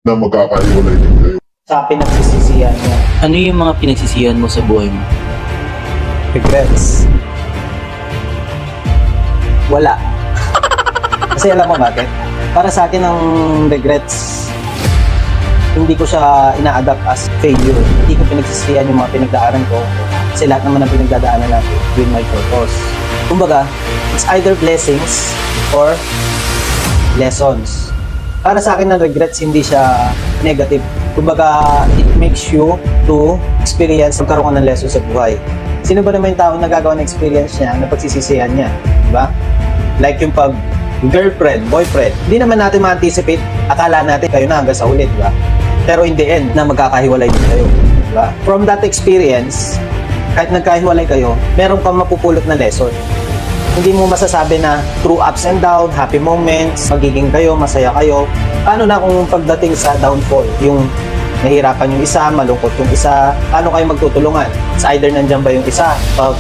na magkakahiwalay din kayo. Sa pinagsisisihan niya. Ano yung mga pinagsisihan mo sa buhay mo? Regrets. Wala. Kasi alam mo bakit? Para sa akin ang regrets, hindi ko siya ina-adapt as failure. Hindi ko pinagsisihan yung mga pinagdaanan ko. Kasi lahat naman ang pinagdadaanan natin with my purpose. Kumbaga, it's either blessings or lessons. Para sa akin ang regrets, hindi siya negative. Kumbaga, it makes you to experience, magkaroon ka ng lesson sa buhay. Sino ba naman yung tao na nagagawa ng experience niya na pagsisisihan niya? Diba? Like yung pag girlfriend, boyfriend, hindi naman natin ma-anticipate, akala natin kayo na hanggang sa ulit, diba? Pero in the end, na magkakahiwalay din kayo, diba? From that experience, kahit nagkahiwalay kayo, meron kang mapupulot na lesson. Hindi mo masasabi na through ups and downs, happy moments, magiging kayo, masaya kayo. Paano na kung pagdating sa downfall, yung nahihirapan yung isa, malungkot yung isa, paano kayo magtutulungan? It's either nandyan ba yung isa pag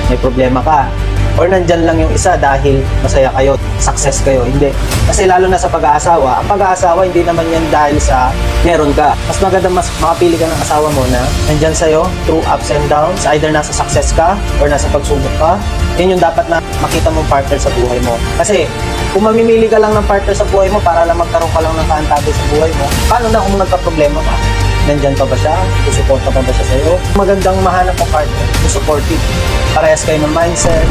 may problema ka, or nandyan lang yung isa dahil masaya kayo, success kayo. Hindi. Kasi lalo na sa pag-aasawa, ang pag-aasawa hindi naman yan dahil sa meron ka. Mas maganda mas makapili ka ng asawa mo na nandyan sa'yo through ups and downs, either nasa success ka or nasa pagsubok ka. Yun yung dapat na makita mong partner sa buhay mo. Kasi kung mamimili ka lang ng partner sa buhay mo para lang magkaroon ka lang ng kaantado sa buhay mo, paano na kung nagka-problema ka? Nandyan pa ba siya? Susuporta pa ba siya sa'yo? Magandang mahanap ng partner, supportive. Parehas kayo ng mindset,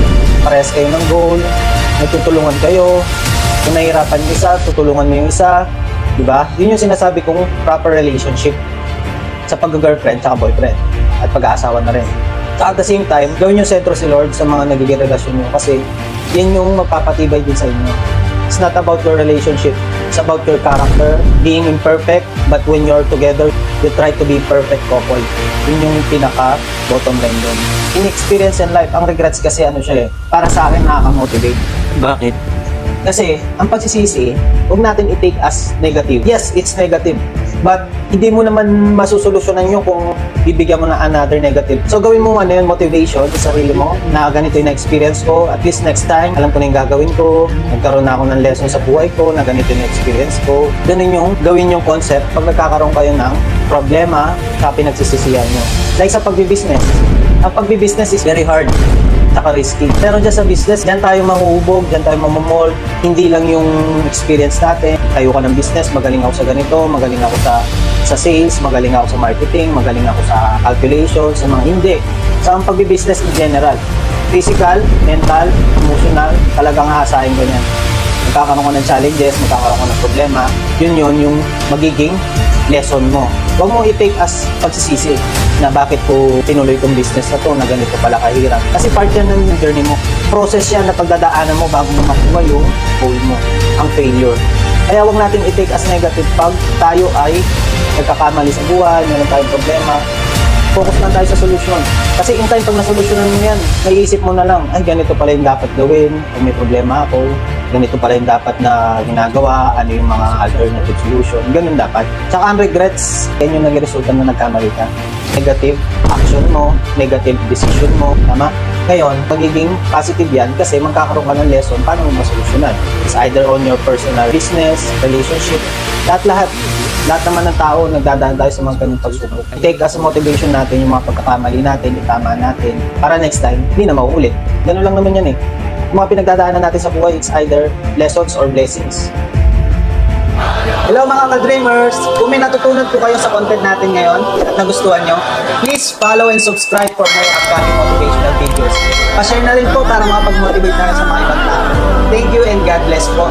parehas kayo ng goal, nagtutulungan kayo. Kung nahihirapan yung isa, tutulungan mo yung isa. Diba? Yun yung sinasabi kong proper relationship sa pag-girlfriend at boyfriend at pag-aasawa na rin. So at the same time, gawin yung sentro si Lord sa mga nagiging relasyon nyo kasi yun yung magpapatibay din sa inyo. It's not about your relationship. It's about your character, being imperfect, but when you're together, you try to be perfect couple. Yun yung pinaka-bottom line doon. In experience in life, ang regrets kasi ano siya para sa akin nakaka-motivate. Bakit? Kasi, ang pagsisisi, huwag natin i-take as negative. Yes, it's negative. But, hindi mo naman masusolusyonan yun kung bibigyan mo na another negative. So, gawin mo ano yun, motivation sa sarili mo, na ganito yung na-experience ko. At least next time, alam ko na yung gagawin ko. Nagkaroon na ako ng lesson sa buhay ko, na ganito yung experience ko. Ganun yung gawin yung concept pag nagkakaroon kayo ng problema sa pinagsisisihan nyo. Like sa pagbibusiness. Ang pagbibusiness is very hard. Saka risky. Pero dyan sa business, dyan tayo mahuhubog, dyan tayo mamamall. Hindi lang yung experience natin. Tayo ka ng business, magaling ako sa ganito, magaling ako sa sales, magaling ako sa marketing, magaling ako sa calculations, sa mga hindi. So, ang pagbibusiness in general, physical, mental, emotional, talagang hahasain ko niyan. Magkakaroon ko ng challenges, magkakaroon ko ng problema. Yun yung magiging lesson mo. Huwag mo i-take as pagsisisi na bakit ko tinuloy itong business na to, na ganito pala kahirap. Kasi part yan ng journey mo. Process yan na pagdadaanan mo bago mo makuha yung goal mo, ang failure. Kaya huwag natin i-take as negative pag tayo ay nagkakamali sa buhay, meron tayong problema. Focus lang tayo sa solusyon. Kasi in time, pag nasolusyonan mo yan, naiisip mo na lang, ay ganito pala yung dapat gawin, kung may problema ako, ganito pala yung dapat na ginagawa, ano yung mga alternative solution, ganun dapat. Tsaka ang regrets, yan yung nag-resulta na nagkamali ka. Negative action mo, negative decision mo, tama? Ngayon, magiging positive yan kasi magkakaroon ka ng lesson paano mo masolusyonan. It's either on your personal business, relationship, lahat-lahat. Lahat naman ng tao, nagdadaan tayo sa mga ganung pagsubok. Take as a motivation natin yung mga pagkakamali natin, itama natin, para next time, hindi na mauulit. Ganun lang naman yan eh. Yung mga pinagdadaanan natin sa buhay, it's either lessons or blessings. Hello mga ka-dreamers! Kung may natutunan po kayo sa content natin ngayon at nagustuhan nyo, please follow and subscribe for more upcoming motivational videos. Pa-share na rin po para makapag-motivate na rin sa mga ibang tao. Thank you and God bless po.